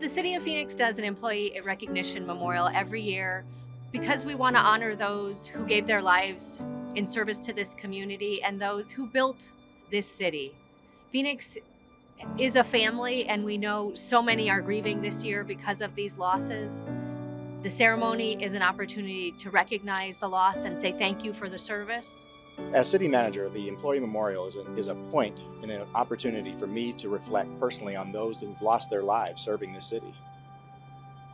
The City of Phoenix does an employee recognition memorial every year because we want to honor those who gave their lives in service to this community and those who built this city. Phoenix is a family, and we know so many are grieving this year because of these losses. The ceremony is an opportunity to recognize the loss and say thank you for the service. As city manager, the employee memorial is a point and an opportunity for me to reflect personally on those who've lost their lives serving the city.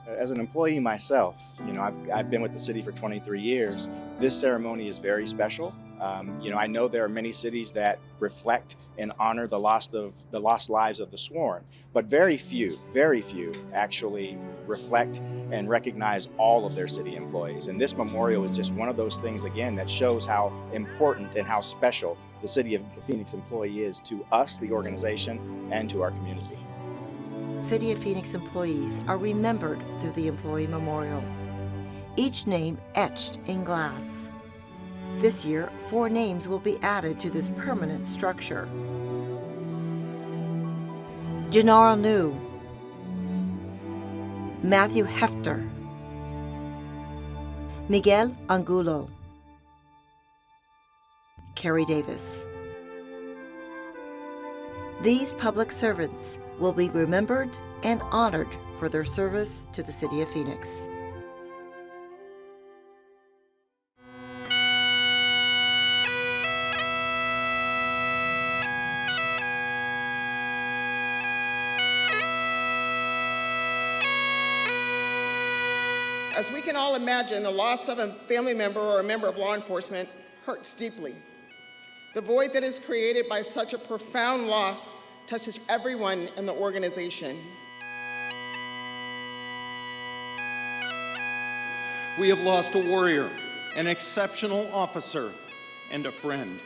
As an employee myself, I've been with the city for 23 years. This ceremony is very special. I know there are many cities that reflect and honor the lost lives of the sworn, but very few actually reflect and recognize all of their city employees. And this memorial is just one of those things, again, that shows how important and how special the City of Phoenix employee is to us, the organization, and to our community. City of Phoenix employees are remembered through the Employee Memorial, each name etched in glass. This year, 4 names will be added to this permanent structure. Gennaro New, Matthew Hefter, Miguel Angulo, Carrie Davis. These public servants will be remembered and honored for their service to the City of Phoenix. As we can all imagine, the loss of a family member or a member of law enforcement hurts deeply. The void that is created by such a profound loss touches everyone in the organization. We have lost a warrior, an exceptional officer, and a friend.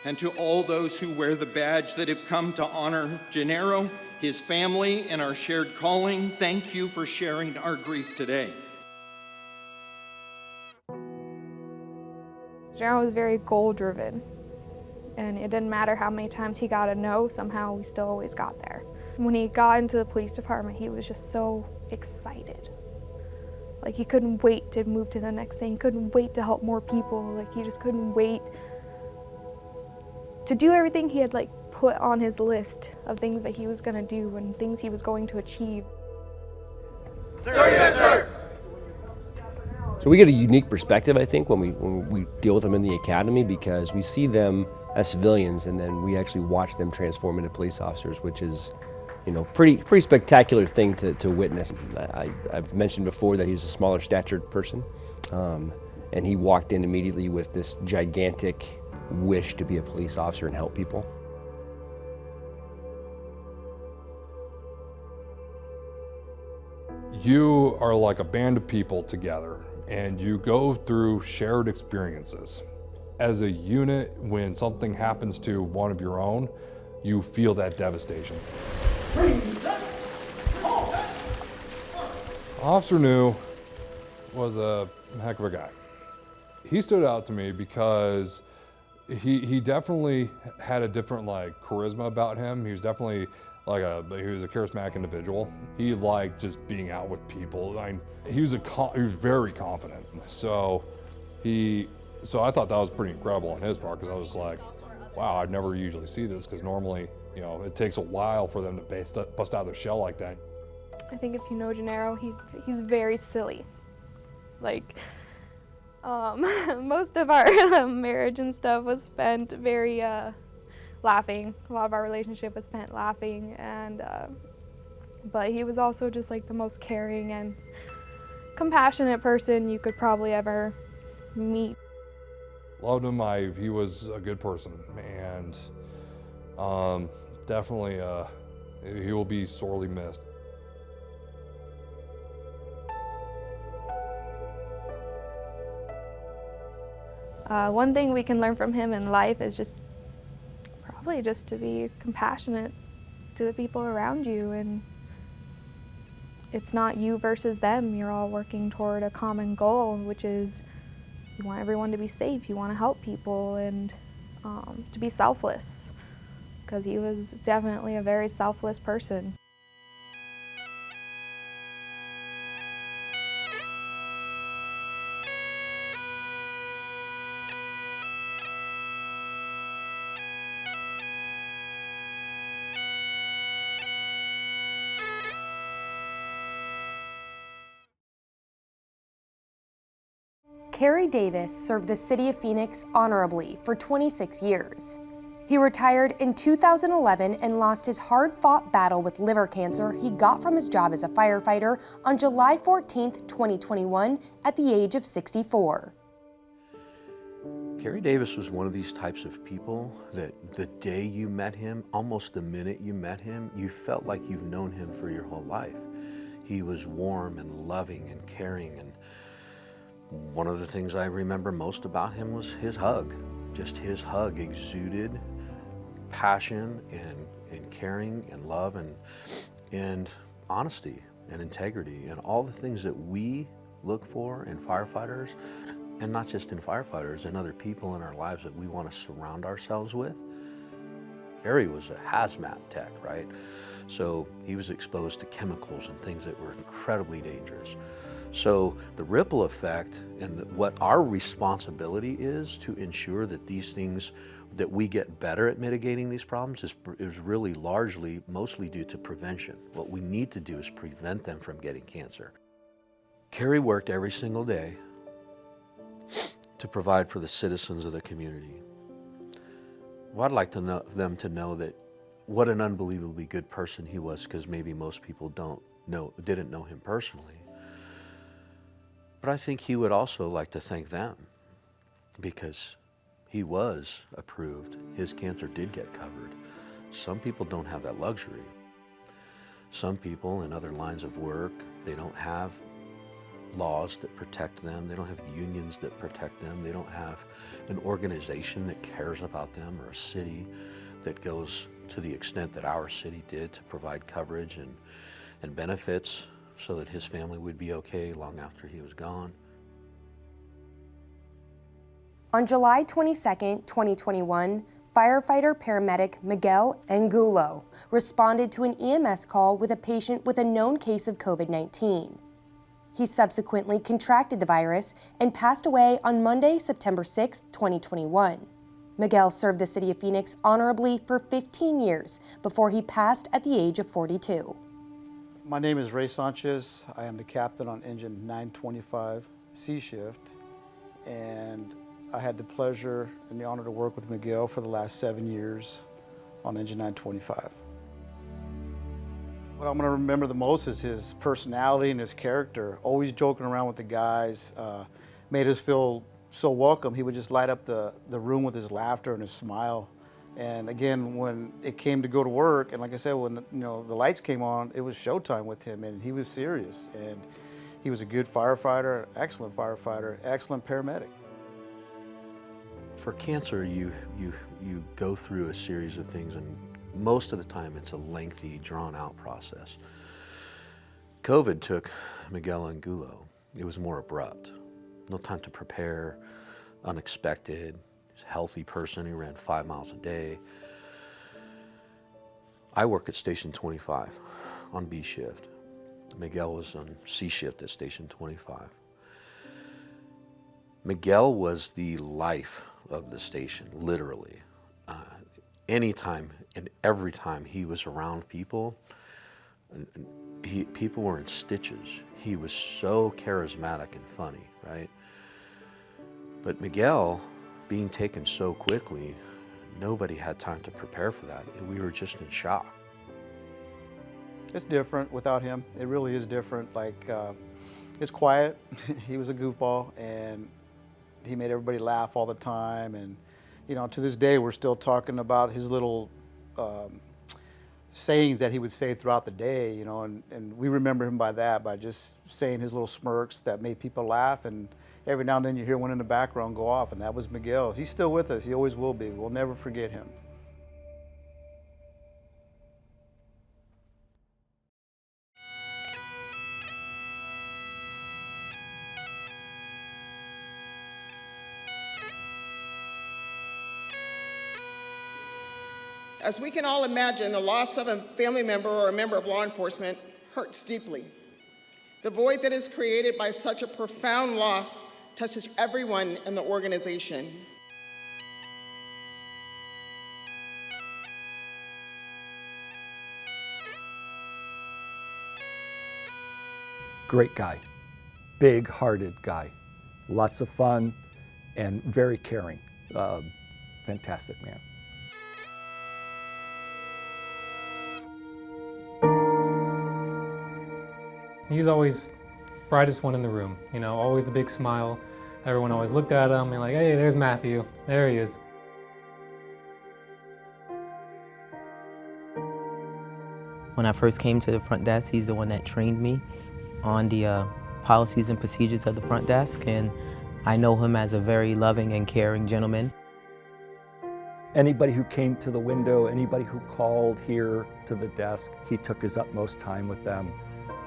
And to all those who wear the badge that have come to honor Gennaro, his family, and our shared calling, thank you for sharing our grief today. Gennaro was very goal-driven, and it didn't matter how many times he got a no, somehow we still always got there. When he got into the police department, he was just so excited. Like, he couldn't wait to move to the next thing. He couldn't wait to help more people. Like, he just couldn't wait to do everything he had put on his list of things that he was going to do and things he was going to achieve. Sir, yes, sir. So we get a unique perspective, I think, when we deal with them in the academy, because we see them as civilians and then we actually watch them transform into police officers, which is, pretty spectacular thing to witness. I've mentioned before that he was a smaller statured person, and he walked in immediately with this gigantic wish to be a police officer and help people. You are like a band of people together, and you go through shared experiences. As a unit, when something happens to one of your own, you feel that devastation. Officer New was a heck of a guy. He stood out to me because he definitely had a different charisma about him. He was definitely he was a charismatic individual. He liked just being out with people. He was very confident. So I thought that was pretty incredible on his part, because I was like, wow, I'd never usually see this, because normally, it takes a while for them to bust out their shell like that. I think if you know Gennaro, he's very silly. Most of our marriage and stuff was spent very laughing. A lot of our relationship was spent laughing, and but he was also just the most caring and compassionate person you could probably ever meet. Loved him. He was a good person, and definitely he will be sorely missed. One thing we can learn from him in life is probably just to be compassionate to the people around you, and it's not you versus them. You're all working toward a common goal, which is you want everyone to be safe, you want to help people, and to be selfless, because he was definitely a very selfless person. Carrie Davis served the city of Phoenix honorably for 26 years. He retired in 2011 and lost his hard-fought battle with liver cancer he got from his job as a firefighter on July 14, 2021, at the age of 64. Carrie Davis was one of these types of people that the day you met him, almost the minute you met him, you felt like you've known him for your whole life. He was warm and loving and caring, and one of the things I remember most about him was his hug. Just his hug exuded passion and caring and love and honesty and integrity and all the things that we look for in firefighters, and not just in firefighters, and other people in our lives that we want to surround ourselves with. Carrie was a hazmat tech, right? So he was exposed to chemicals and things that were incredibly dangerous. So the ripple effect and what our responsibility is to ensure that these things, that we get better at mitigating these problems is really largely, mostly due to prevention. What we need to do is prevent them from getting cancer. Carrie worked every single day to provide for the citizens of the community. Well, I'd like them to know that what an unbelievably good person he was, because maybe most people didn't know him personally. But I think he would also like to thank them, because he was approved. His cancer did get covered. Some people don't have that luxury. Some people in other lines of work, they don't have laws that protect them. They don't have unions that protect them. They don't have an organization that cares about them, or a city that goes to the extent that our city did to provide coverage and benefits so that his family would be okay long after he was gone. On July 22, 2021, firefighter-paramedic Miguel Angulo responded to an EMS call with a patient with a known case of COVID-19. He subsequently contracted the virus and passed away on Monday, September 6, 2021. Miguel served the city of Phoenix honorably for 15 years before he passed at the age of 42. My name is Ray Sanchez. I am the captain on engine 925 C shift, and I had the pleasure and the honor to work with Miguel for the last 7 years on engine 925. What I'm going to remember the most is his personality and his character. Always joking around with the guys, made us feel so welcome. He would just light up the room with his laughter and his smile. And again, when it came to go to work, and like I said, when the lights came on, it was showtime with him, and he was serious. And he was a good firefighter, excellent paramedic. For cancer, you go through a series of things, and most of the time it's a lengthy, drawn-out process. COVID took Miguel Angulo. It was more abrupt. No time to prepare, unexpected. He's a healthy person. He ran 5 miles a day. I work at Station 25 on B shift. Miguel was on C shift at Station 25. Miguel was the life of the station, literally. Anytime and every time he was around people, people were in stitches. He was so charismatic and funny, right? But Miguel, being taken so quickly, nobody had time to prepare for that. We were just in shock. It's different without him. It really is different. It's quiet. He was a goofball, and he made everybody laugh all the time. And to this day, we're still talking about his little sayings that he would say throughout the day, and we remember him by just saying his little smirks that made people laugh. And every now and then you hear one in the background go off, and that was Miguel. He's still with us. He always will be. We'll never forget him. As we can all imagine, the loss of a family member or a member of law enforcement hurts deeply. The void that is created by such a profound loss touches everyone in the organization. Great guy, big-hearted guy, lots of fun, and very caring. Fantastic man. He's always brightest one in the room, you know, always the big smile. Everyone always looked at him and like, hey, there's Matthew, there he is. When I first came to the front desk, he's the one that trained me on the policies and procedures of the front desk, and I know him as a very loving and caring gentleman. Anybody who came to the window, anybody who called here to the desk, he took his utmost time with them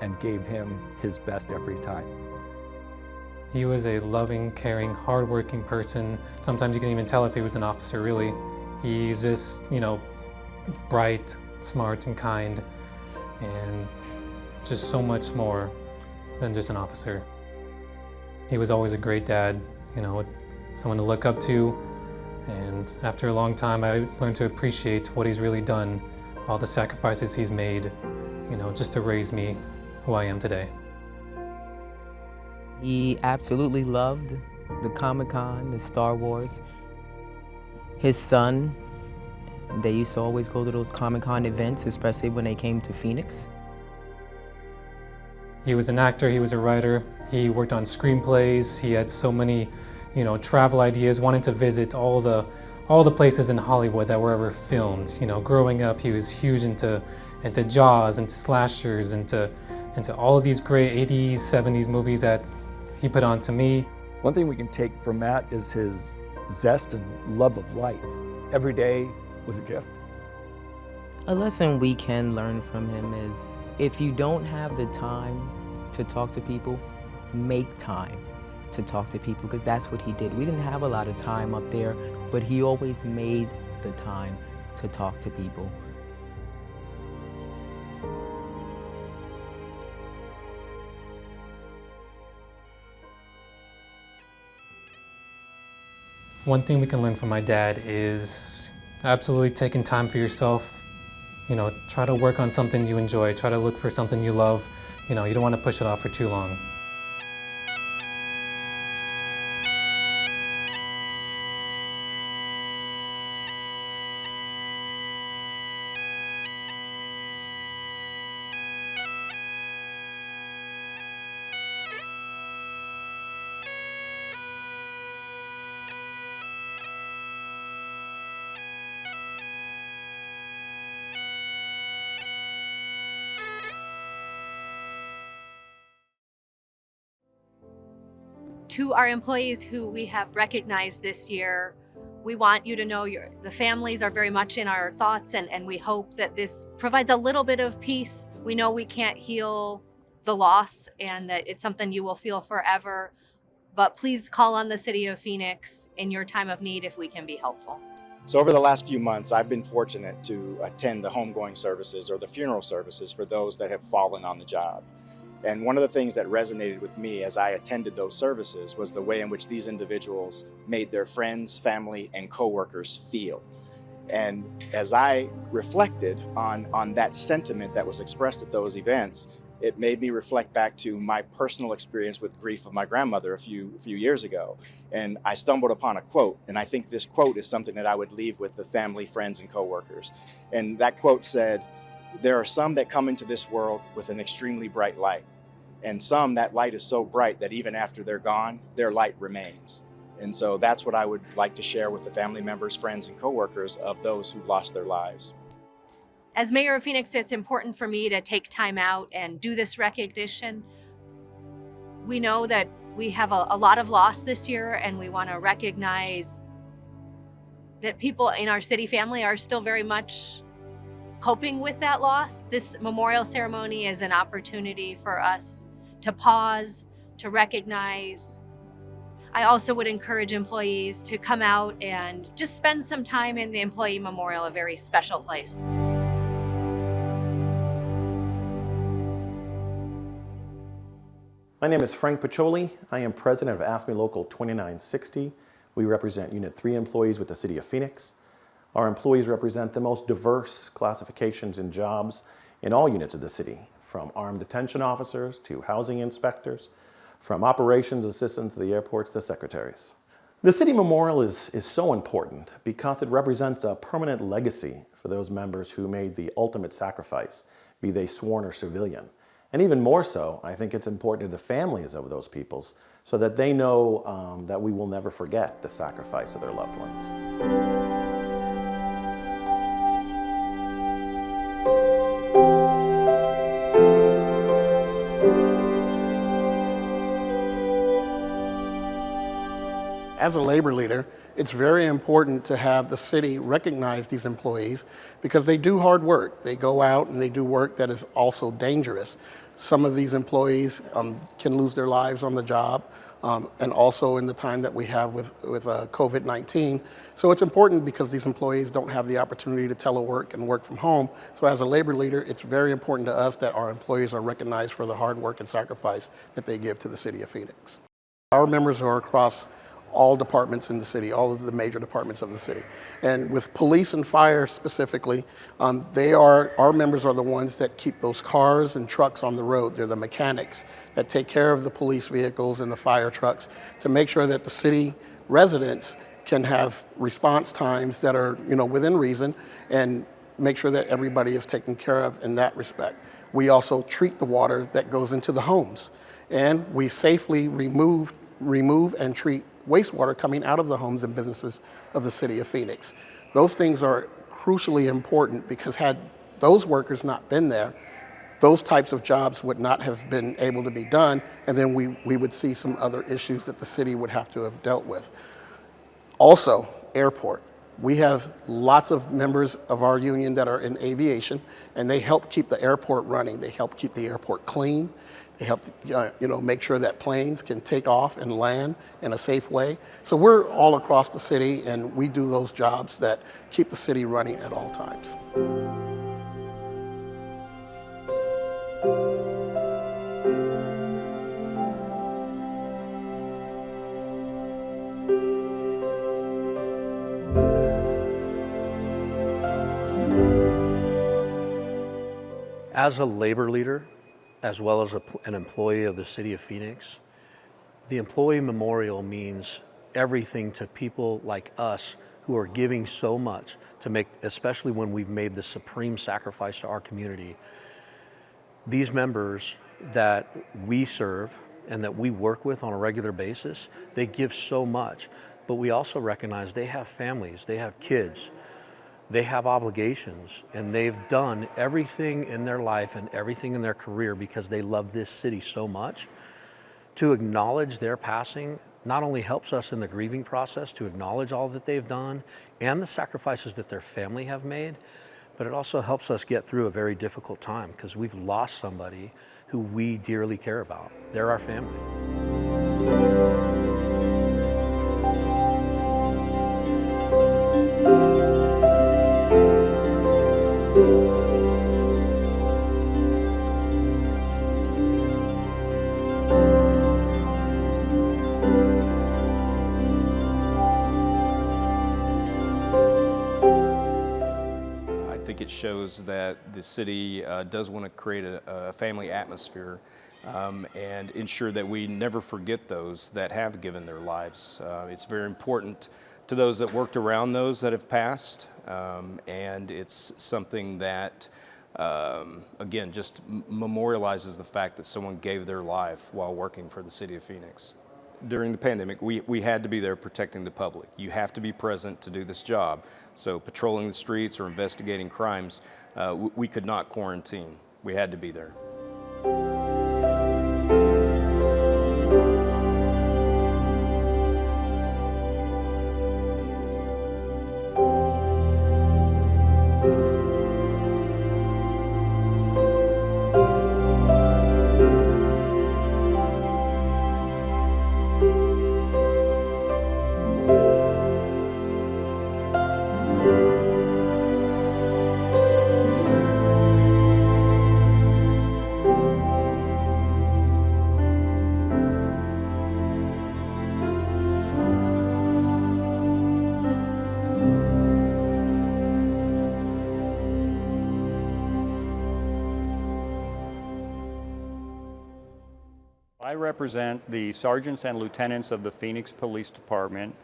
and gave him his best every time. He was a loving, caring, hardworking person. Sometimes you can even tell if he was an officer, really. He's just, you know, bright, smart, and kind, and just so much more than just an officer. He was always a great dad, you know, someone to look up to, and after a long time I learned to appreciate what he's really done, all the sacrifices he's made, you know, just to raise me who I am today. He absolutely loved the Comic-Con, the Star Wars. His son, they used to always go to those Comic-Con events, especially when they came to Phoenix. He was an actor, he was a writer, he worked on screenplays, he had so many, you know, travel ideas, wanted to visit all the places in Hollywood that were ever filmed. You know, growing up, he was huge into Jaws, into slashers, into all of these great 80s, 70s movies that he put on to me. One thing we can take from Matt is his zest and love of life. Every day was a gift. A lesson we can learn from him is if you don't have the time to talk to people, make time to talk to people, because that's what he did. We didn't have a lot of time up there, but he always made the time to talk to people. One thing we can learn from my dad is absolutely taking time for yourself. You know, try to work on something you enjoy, try to look for something you love. You know, you don't want to push it off for too long. To our employees who we have recognized this year, we want you to know the families are very much in our thoughts, and we hope that this provides a little bit of peace. We know we can't heal the loss and that it's something you will feel forever, but please call on the City of Phoenix in your time of need if we can be helpful. So over the last few months, I've been fortunate to attend the homegoing services or the funeral services for those that have fallen on the job. And one of the things that resonated with me as I attended those services was the way in which these individuals made their friends, family, and coworkers feel. And as I reflected on that sentiment that was expressed at those events, it made me reflect back to my personal experience with grief of my grandmother a few years ago. And I stumbled upon a quote, and I think this quote is something that I would leave with the family, friends, and coworkers. And that quote said, "There are some that come into this world with an extremely bright light, and some that light is so bright that even after they're gone, their light remains." And so that's what I would like to share with the family members, friends, and coworkers of those who've lost their lives. As Mayor of Phoenix, it's important for me to take time out and do this recognition. We know that we have a lot of loss this year, and we want to recognize that people in our city family are still very much coping with that loss. This memorial ceremony is an opportunity for us to pause, to recognize. I also would encourage employees to come out and just spend some time in the Employee Memorial, a very special place. My name is Frank Pacholi. I am president of AFSCME Local 2960. We represent Unit 3 employees with the City of Phoenix. Our employees represent the most diverse classifications and jobs in all units of the city, from armed detention officers to housing inspectors, from operations assistants to the airports to secretaries. The City Memorial is so important because it represents a permanent legacy for those members who made the ultimate sacrifice, be they sworn or civilian. And even more so, I think it's important to the families of those peoples so that they know that we will never forget the sacrifice of their loved ones. As a labor leader, it's very important to have the city recognize these employees because they do hard work. They go out and they do work that is also dangerous. Some of these employees can lose their lives on the job and also in the time that we have with COVID-19. So it's important because these employees don't have the opportunity to telework and work from home. So as a labor leader, it's very important to us that our employees are recognized for the hard work and sacrifice that they give to the city of Phoenix. Our members are across all departments in the city, all of the major departments of the city. And with police and fire specifically, our members are the ones that keep those cars and trucks on the road. They're the mechanics that take care of the police vehicles and the fire trucks to make sure that the city residents can have response times that are, within reason and make sure that everybody is taken care of in that respect. We also treat the water that goes into the homes, and we safely remove and treat wastewater coming out of the homes and businesses of the city of Phoenix. Those things are crucially important because had those workers not been there, those types of jobs would not have been able to be done, and then we would see some other issues that the city would have to have dealt with. Also, airport. We have lots of members of our union that are in aviation, and they help keep the airport running. They help keep the airport clean. They help, make sure that planes can take off and land in a safe way. So we're all across the city, and we do those jobs that keep the city running at all times. As a labor leader, as well as an employee of the City of Phoenix, the Employee Memorial means everything to people like us who are giving so much to make, especially when we've made the supreme sacrifice to our community. These members that we serve and that we work with on a regular basis, they give so much, but we also recognize they have families, they have kids, they have obligations, and they've done everything in their life and everything in their career because they love this city so much. To acknowledge their passing not only helps us in the grieving process to acknowledge all that they've done and the sacrifices that their family have made, but it also helps us get through a very difficult time because we've lost somebody who we dearly care about. They're our family. It shows that the city does want to create a family atmosphere and ensure that we never forget those that have given their lives. It's very important to those that worked around those that have passed, and it's something that, again, just memorializes the fact that someone gave their life while working for the city of Phoenix. During the pandemic, we had to be there protecting the public. You have to be present to do this job. So patrolling the streets or investigating crimes, we could not quarantine. We had to be there. I represent the sergeants and lieutenants of the Phoenix Police Department,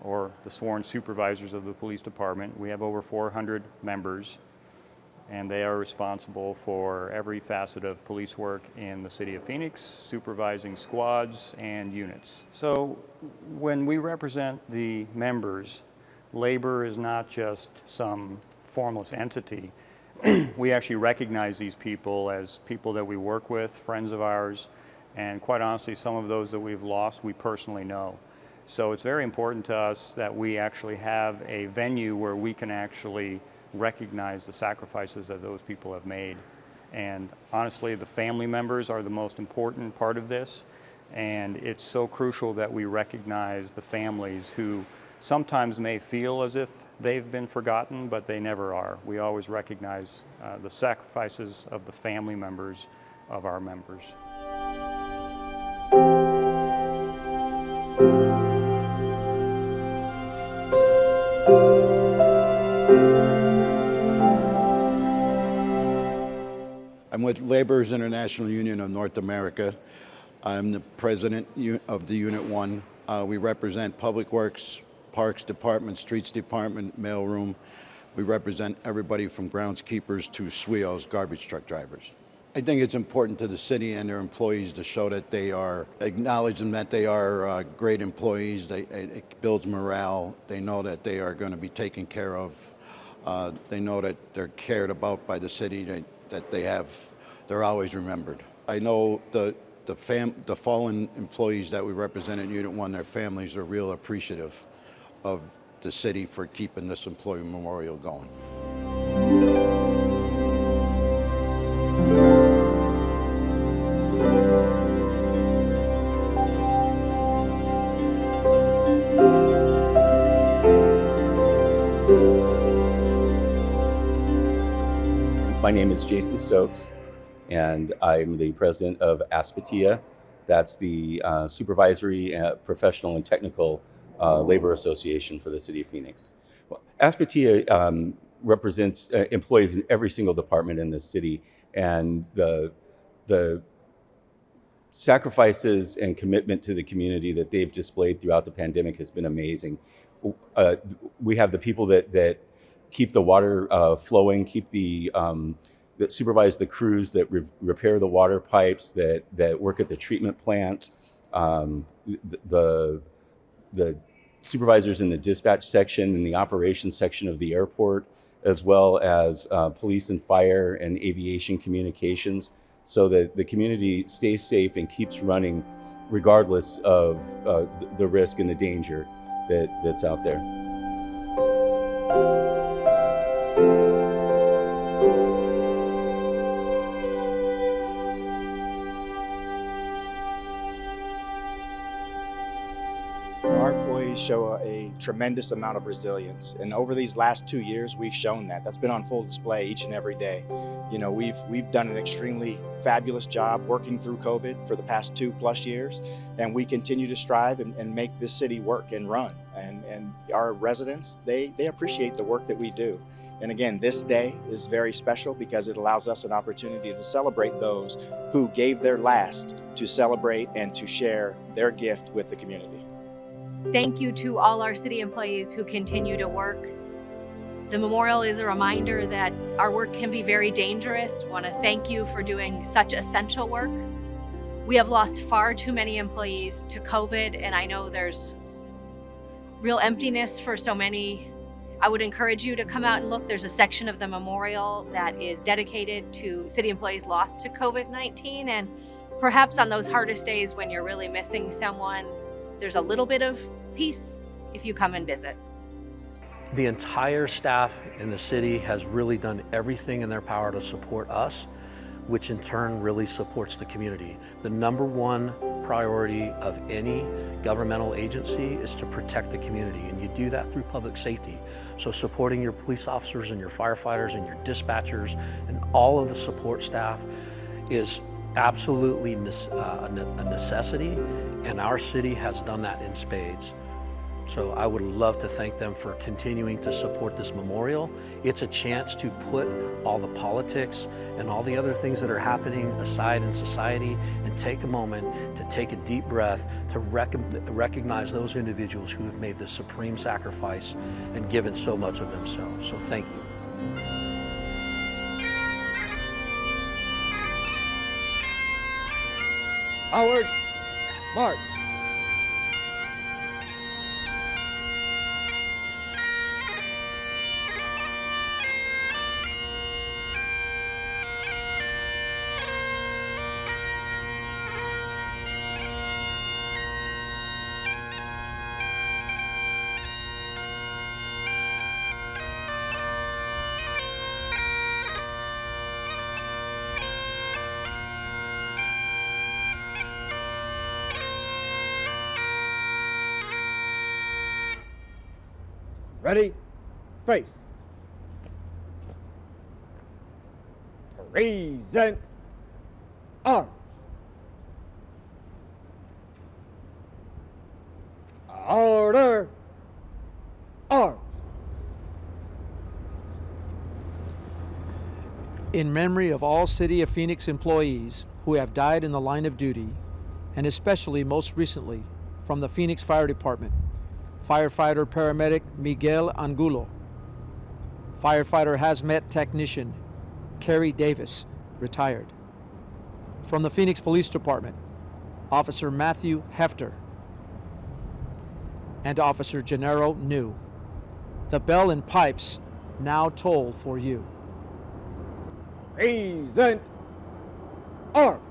or the sworn supervisors of the police department. We have over 400 members, and they are responsible for every facet of police work in the city of Phoenix, supervising squads and units. So when we represent the members, labor is not just some formless entity. We actually recognize these people as people that we work with, friends of ours, and quite honestly, some of those that we've lost, we personally know. So it's very important to us that we actually have a venue where we can actually recognize the sacrifices that those people have made. And honestly, the family members are the most important part of this. And it's so crucial that we recognize the families who sometimes may feel as if they've been forgotten, but they never are. We always recognize the sacrifices of the family members of our members. I'm with Laborers International Union of North America. I'm the president of the Unit 1. We represent Public Works, Parks Department, Streets Department, Mailroom. We represent everybody from groundskeepers to SWEOs, garbage truck drivers. I think it's important to the city and their employees to show that they are, acknowledge them that they are great employees. It builds morale. They know that they are going to be taken care of. They know that they're cared about by the city, that they're always remembered. I know the fallen employees that we represent in Unit 1, their families are real appreciative of the city for keeping this employee memorial going. My name is Jason Stokes, and I'm the president of ASPATIA. That's the Supervisory, Professional, and Technical Labor Association for the City of Phoenix. Well, ASPATIA represents employees in every single department in this city, and the sacrifices and commitment to the community that they've displayed throughout the pandemic has been amazing. We have the people that keep the water flowing, that supervise the crews that repair the water pipes, that work at the treatment plant, the supervisors in the dispatch section and the operations section of the airport, as well as police and fire and aviation communications, so that the community stays safe and keeps running regardless of the risk and the danger that's out there. Our employees show a tremendous amount of resilience, and over these last 2 years, we've shown that. That's been on full display each and every day. You know, we've done an extremely fabulous job working through COVID for the past 2+ years, and we continue to strive and make this city work and run. And our residents, they appreciate the work that we do. And again, this day is very special because it allows us an opportunity to celebrate those who gave their last to celebrate and to share their gift with the community. Thank you to all our city employees who continue to work. The memorial is a reminder that our work can be very dangerous. I want to thank you for doing such essential work. We have lost far too many employees to COVID, and I know there's real emptiness for so many. I would encourage you to come out and look. There's a section of the memorial that is dedicated to city employees lost to COVID-19, and perhaps on those hardest days when you're really missing someone, there's a little bit of peace if you come and visit. The entire staff in the city has really done everything in their power to support us, which in turn really supports the community. The #1 priority of any governmental agency is to protect the community, and you do that through public safety. So supporting your police officers and your firefighters and your dispatchers and all of the support staff is absolutely a necessity, and our city has done that in spades. So I would love to thank them for continuing to support this memorial. It's a chance to put all the politics and all the other things that are happening aside in society and take a moment to take a deep breath to recognize those individuals who have made the supreme sacrifice and given so much of themselves. So thank you. Howard, march. Ready? Face. Present. Arms. Order. Arms. In memory of all City of Phoenix employees who have died in the line of duty, and especially most recently from the Phoenix Fire Department, firefighter paramedic Miguel Angulo, firefighter hazmat technician Carrie Davis, retired. From the Phoenix Police Department, Officer Matthew Hefter and Officer Gennaro New. The bell and pipes now toll for you. Present. Arms.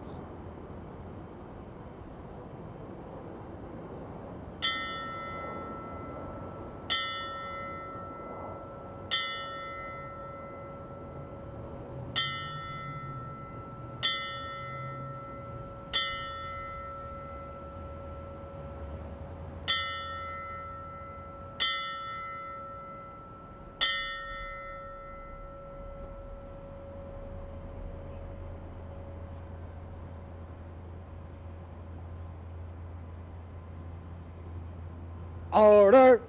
Order.